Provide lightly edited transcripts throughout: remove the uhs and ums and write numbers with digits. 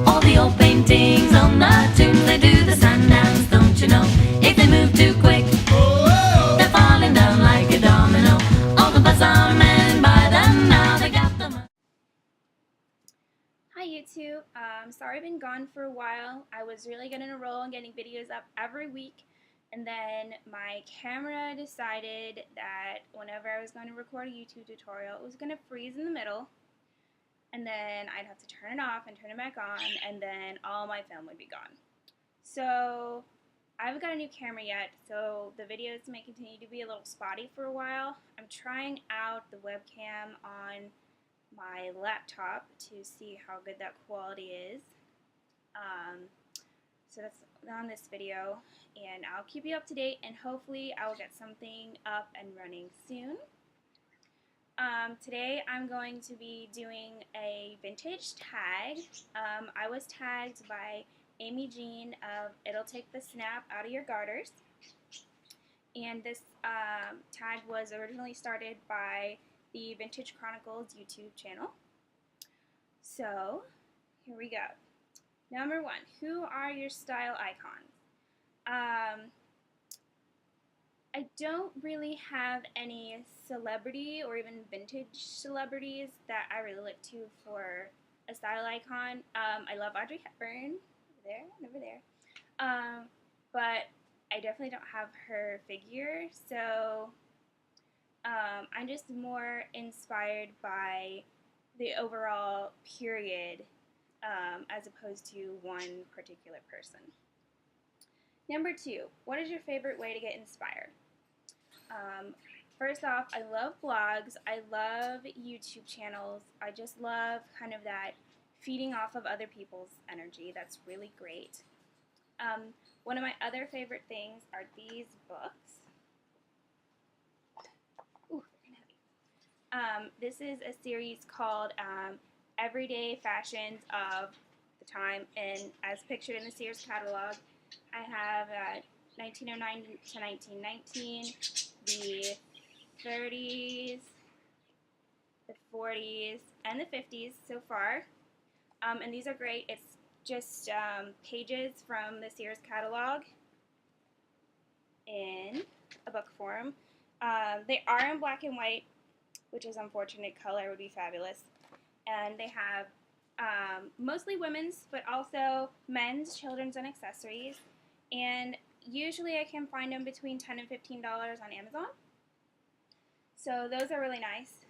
All the old paintings on the tombs, they do the sundowns, don't you know? If they move too quick, they're falling down like a domino. All the bazaar men buy them now, they got them. Hi YouTube, sorry I've been gone for a while. I was really getting a roll and getting videos up every week, and then my camera decided that whenever I was going to record a YouTube tutorial, it was going to freeze in the middle, and then I'd have to turn it off and turn it back on, and then all my film would be gone. So I haven't got a new camera yet, so the videos may continue to be a little spotty for a while. I'm trying out the webcam on my laptop to see how good that quality is. So that's on this video, and I'll keep you up to date, and hopefully I will get something up and running soon. Today I'm going to be doing a vintage tag. I was tagged by Amy Jean of It'll Take the Snap Out of Your Garters, and this tag was originally started by the Vintage Chronicles YouTube channel. So here we go. Number 1, who are your style icons? I don't really have any celebrity or even vintage celebrities that I really look to for a style icon. I love Audrey Hepburn, over there. But I definitely don't have her figure, so I'm just more inspired by the overall period as opposed to one particular person. Number 2, what is your favorite way to get inspired? First off, I love blogs. I love YouTube channels. I just love kind of that feeding off of other people's energy. That's really great. One of my other favorite things are these books. Ooh, they're heavy. This is a series called Everyday Fashions of the Time, and as pictured in the Sears catalog, I have 1909 to 1919, the 30s, the 40s, and the 50s so far. And these are great. It's just pages from the Sears catalog in a book form. They are in black and white, which is unfortunate. Color would be fabulous. And they have mostly women's, but also men's, children's, and accessories. And usually I can find them between $10 and $15 on Amazon. So those are really nice.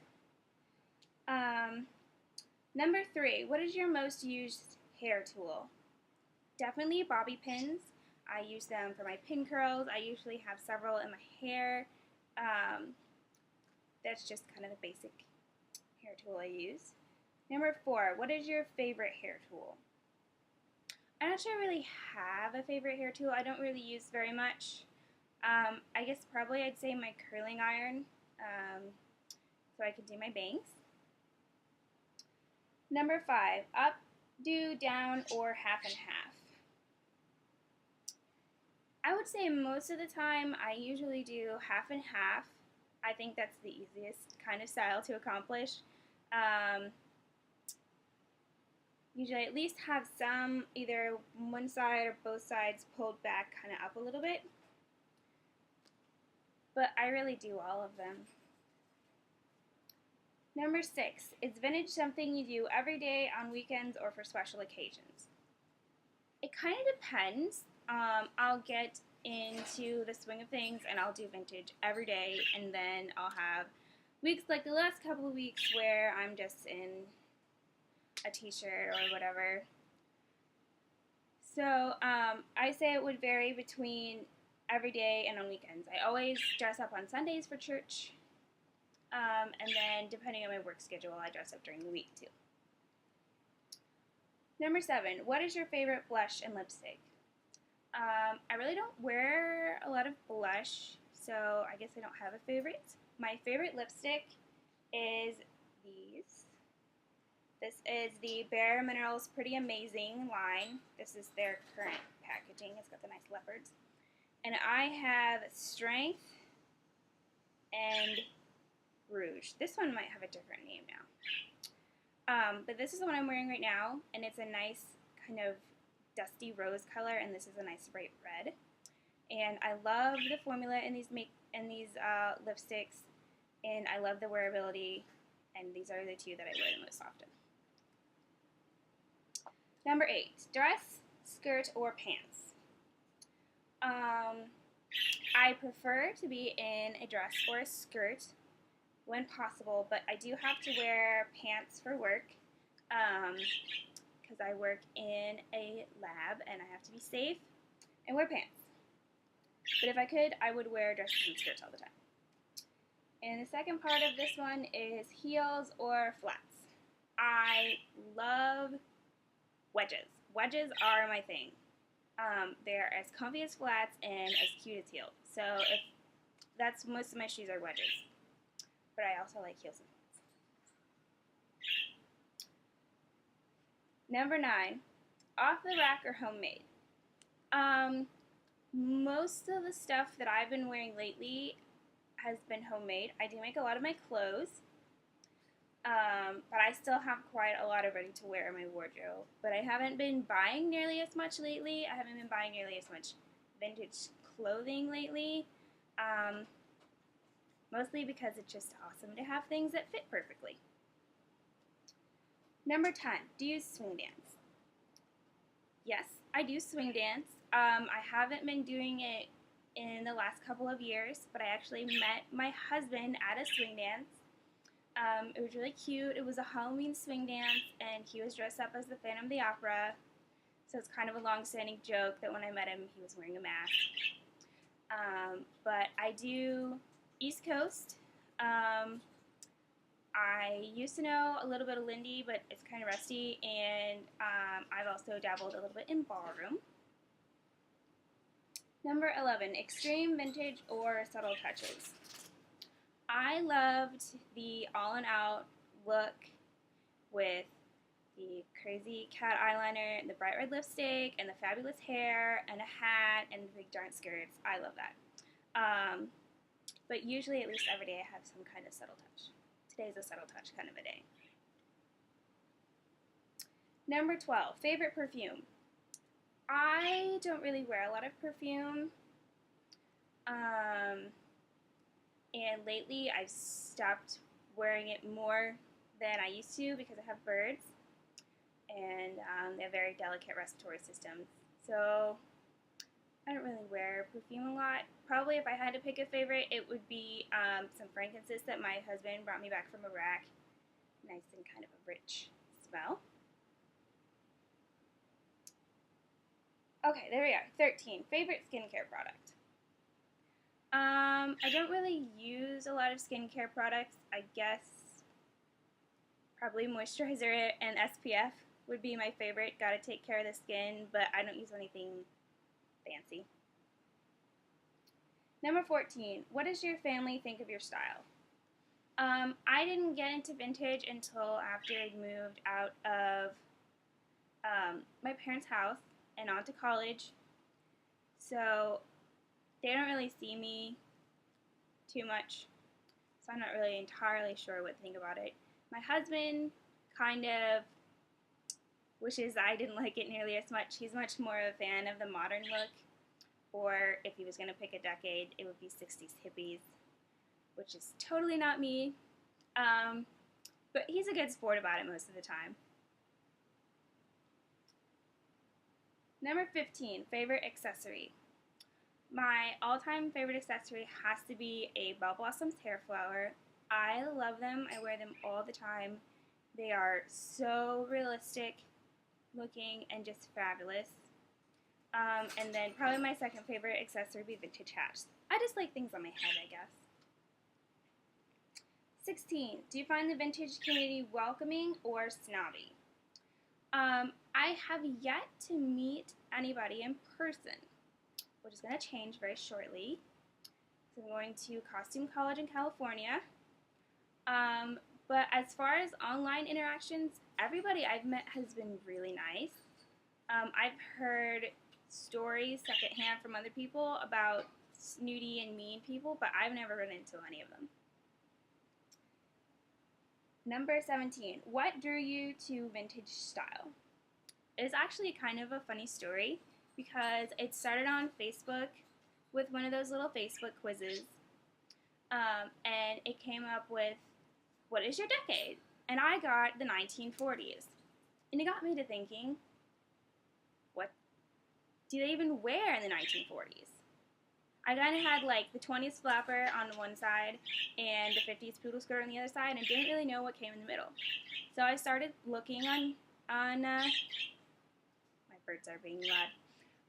Number 3, what is your most used hair tool? Definitely bobby pins. I use them for my pin curls. I usually have several in my hair. That's just kind of the basic hair tool I use. Number 4, what is your favorite hair tool? I don't really have a favorite hair tool. I don't really use very much. I guess probably I'd say my curling iron, so I can do my bangs. Number 5, up, do, down, or half and half. I would say most of the time I usually do half and half. I think that's the easiest kind of style to accomplish. Usually at least have some, either one side or both sides pulled back kind of up a little bit. But I really do all of them. Number 6, is vintage something you do every day, on weekends, or for special occasions? It kind of depends. I'll get into the swing of things and I'll do vintage every day, and then I'll have weeks like the last couple of weeks where I'm just in a t-shirt or whatever. So I say it would vary between every day and on weekends. I always dress up on Sundays for church, and then depending on my work schedule, I dress up during the week too. Number 7, what is your favorite blush and lipstick? I really don't wear a lot of blush, so I guess I don't have a favorite. My favorite lipstick is these. This is the Bare Minerals Pretty Amazing line. This is their current packaging. It's got the nice leopards. And I have Strength and Rouge. This one might have a different name now. But this is the one I'm wearing right now, and it's a nice kind of dusty rose color, and this is a nice bright red. And I love the formula in these lipsticks, and I love the wearability, and these are the two that I wear the most often. Number 8, dress, skirt, or pants. I prefer to be in a dress or a skirt when possible, but I do have to wear pants for work because I work in a lab and I have to be safe and wear pants. But if I could, I would wear dresses and skirts all the time. And the second part of this one is heels or flats. I love wedges. Wedges are my thing. They're as comfy as flats and as cute as heels. So that's most of my shoes are wedges. But I also like heels and flats. Number 9, off the rack or homemade. Most of the stuff that I've been wearing lately has been homemade. I do make a lot of my clothes, but I still have quite a lot of ready to wear in my wardrobe. But I haven't been buying nearly as much lately. I haven't been buying nearly as much vintage clothing lately, mostly because it's just awesome to have things that fit perfectly. Number 10, do you swing dance? Yes, I do swing dance. I haven't been doing it in the last couple of years, but I actually met my husband at a swing dance. It was really cute. It was a Halloween swing dance, and he was dressed up as the Phantom of the Opera. So it's kind of a long-standing joke that when I met him, he was wearing a mask. But I do East Coast. I used to know a little bit of Lindy, but it's kind of rusty, and I've also dabbled a little bit in ballroom. Number 11, extreme, vintage, or subtle touches. I loved the all-and-out look with the crazy cat eyeliner, and the bright red lipstick, and the fabulous hair, and a hat, and the big giant skirts. I love that. But usually, at least every day, I have some kind of subtle touch. Today's a subtle touch kind of a day. Number 12, favorite perfume. I don't really wear a lot of perfume. And lately I've stopped wearing it more than I used to because I have birds. And they have very delicate respiratory systems. So I don't really wear perfume a lot. Probably if I had to pick a favorite, it would be some frankincense that my husband brought me back from Iraq. Nice and kind of a rich smell. Okay, there we are. 13, favorite skincare product. I don't really use a lot of skincare products. I guess probably moisturizer and SPF would be my favorite. Gotta take care of the skin, but I don't use anything fancy. Number 14, what does your family think of your style? I didn't get into vintage until after I'd moved out of my parents' house and on to college. So they don't really see me too much. So I'm not really entirely sure what to think about it. My husband kind of wishes I didn't like it nearly as much. He's much more a fan of the modern look. Or if he was going to pick a decade, it would be 60s hippies, which is totally not me. But he's a good sport about it most of the time. Number 15, favorite accessory. My all-time favorite accessory has to be a Bell Blossoms hair flower. I love them. I wear them all the time. They are so realistic looking and just fabulous. And then probably my second favorite accessory would be vintage hats. I just like things on my head, I guess. 16. Do you find the vintage community welcoming or snobby? I have yet to meet anybody in person, which is going to change very shortly. So I'm going to Costume College in California. But as far as online interactions, everybody I've met has been really nice. I've heard stories secondhand from other people about snooty and mean people, but I've never run into any of them. Number 17. What drew you to vintage style? It's actually kind of a funny story because it started on Facebook with one of those little Facebook quizzes. And it came up with, what is your decade? And I got the 1940s. And it got me to thinking, what do they even wear in the 1940s? I kind of had like the 20s flapper on one side and the 50s poodle skirt on the other side and didn't really know what came in the middle. So I started looking on my birds are being loud.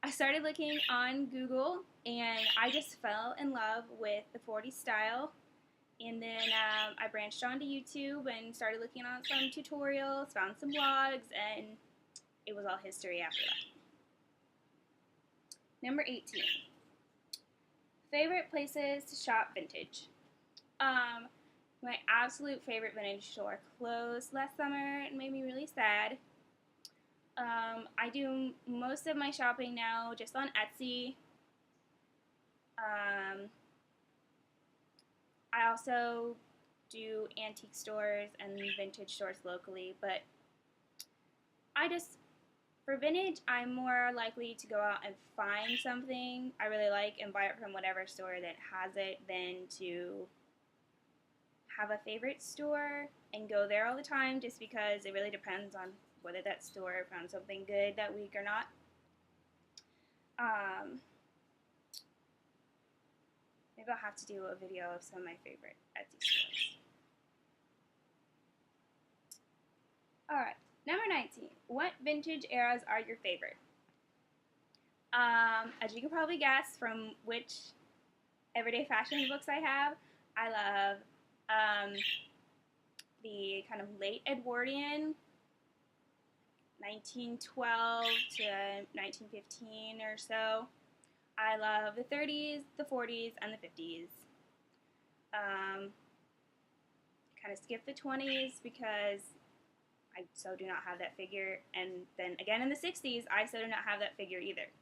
I started looking on Google and I just fell in love with the 40s style. And then I branched onto YouTube and started looking on some tutorials, found some blogs, and it was all history after that. Number 18. Favorite places to shop vintage. My absolute favorite vintage store closed last summer. It made me really sad. I do most of my shopping now just on Etsy. I also do antique stores and vintage stores locally, but for vintage, I'm more likely to go out and find something I really like and buy it from whatever store that has it than to have a favorite store and go there all the time, just because it really depends on whether that store found something good that week or not. Maybe I'll have to do a video of some of my favorite Etsy stores. Alright, number 19. What vintage eras are your favorite? As you can probably guess from which everyday fashion books I have, I love the kind of late Edwardian, 1912 to 1915 or so. I love the 30s, the 40s, and the 50s. Kind of skip the 20s because I so do not have that figure. And then again in the 60s, I so do not have that figure either.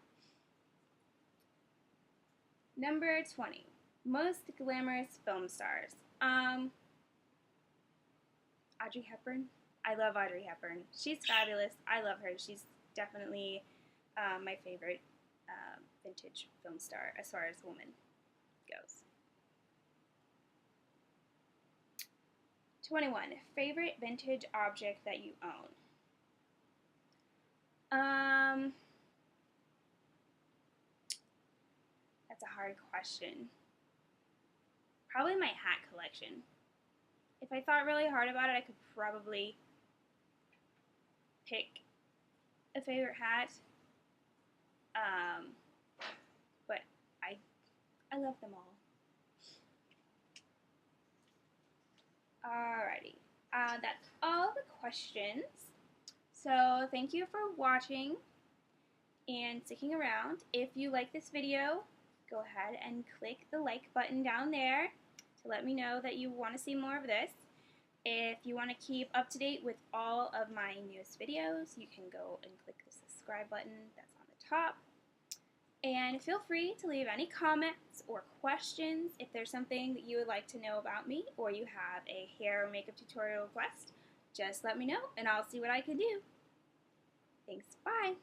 Number 20. Most glamorous film stars. Audrey Hepburn. I love Audrey Hepburn. She's fabulous. I love her. She's definitely my favorite vintage film star as far as woman goes. 21. Favorite vintage object that you own? That's a hard question. Probably my hat collection. If I thought really hard about it, I could probably pick a favorite hat. But I love them all. Alrighty, that's all the questions. So thank you for watching and sticking around. If you like this video, go ahead and click the like button down there to let me know that you want to see more of this. If you want to keep up to date with all of my newest videos, you can go and click the subscribe button that's on the top. And feel free to leave any comments or questions if there's something that you would like to know about me, or you have a hair or makeup tutorial request. Just let me know and I'll see what I can do. Thanks, bye!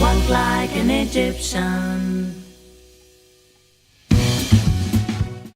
Walk like an Egyptian.